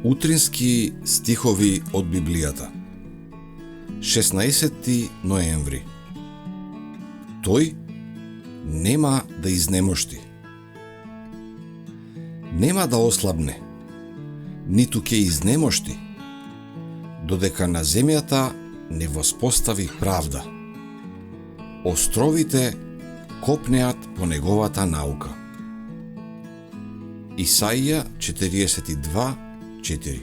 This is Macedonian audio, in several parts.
Утрински стихови од Библијата. 16 ноември. Тој нема да изнемошти. Нема да ослабне, ниту ќе изнемошти, додека на земјата не воспостави правда. Островите копнеат по неговата наука. Исаија 42:4.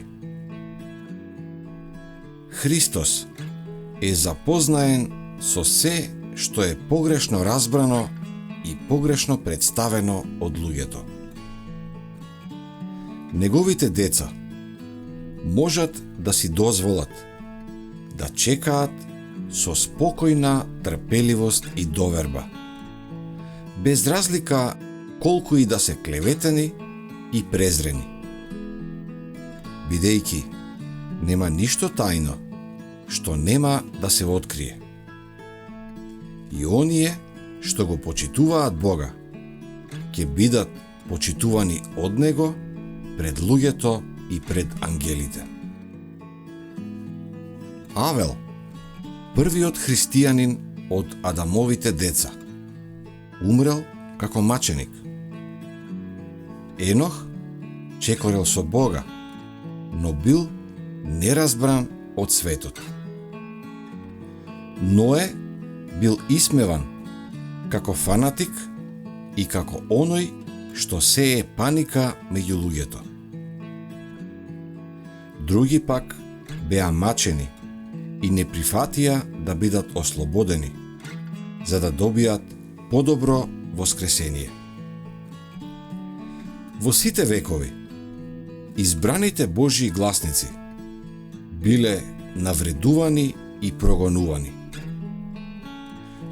Христос е запознаен со се што е погрешно разбрано и погрешно представено од луѓето. Неговите деца можат да си дозволат да чекаат со спокојна трпеливост и доверба, без разлика колку и да се клеветени и презрени. Бидејќи нема ништо тајно што нема да се открие. И оние што го почитуваат Бога ќе бидат почитувани од Него пред луѓето и пред ангелите. Авел, првиот христијанин од Адамовите деца, умрел како маченик. Енох чекорел со Бога, но бил неразбран од светот. Ное бил исмеван како фанатик и како оној што сее паника меѓу луѓето. Други пак беа мачени и не прифатија да бидат ослободени, за да добијат подобро воскресение. Во сите векови, избраните Божји гласници биле навредувани и прогонувани.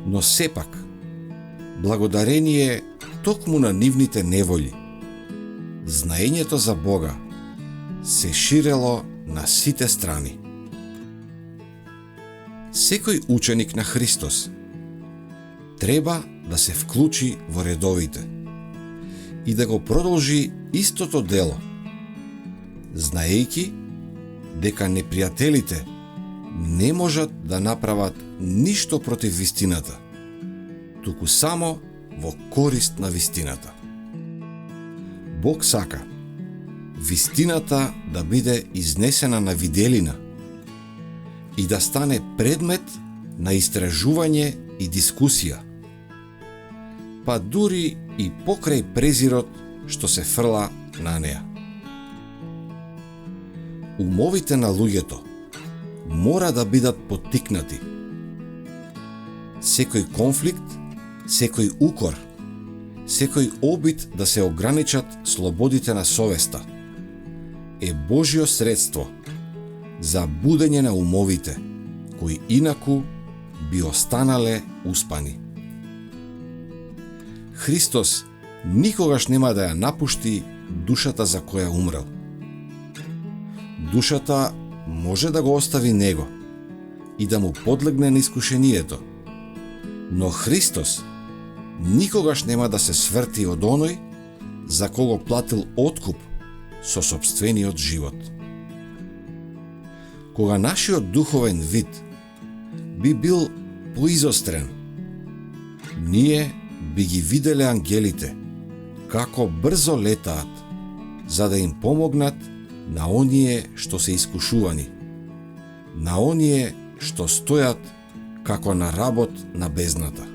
Но сепак, благодарение токму на нивните неволи, знаењето за Бога се ширело на сите страни. Секој ученик на Христос треба да се вклучи во редовите и да го продолжи истото дело, знаејќи дека непријателите не можат да направат ништо против вистината, туку само во корист на вистината. Бог сака вистината да биде изнесена на виделина и да стане предмет на истражување и дискусија, па дури и покрај презирот што се фрла на неа. Умовите на луѓето мора да бидат поттикнати. Секој конфликт, секој укор, секој обид да се ограничат слободите на совеста е Божјо средство за будење на умовите кои инаку би останале успани. Христос никогаш нема да ја напушти душата за која умрел. Душата може да го остави Него и да му подлегне на искушението, но Христос никогаш нема да се сврти од оној за кого платил откуп со сопствениот живот. Кога нашиот духовен вид би бил поизострен, ние би ги виделе ангелите како брзо летаат за да им помогнат на оние што се искушувани, на оние што стојат како на работ на бездната.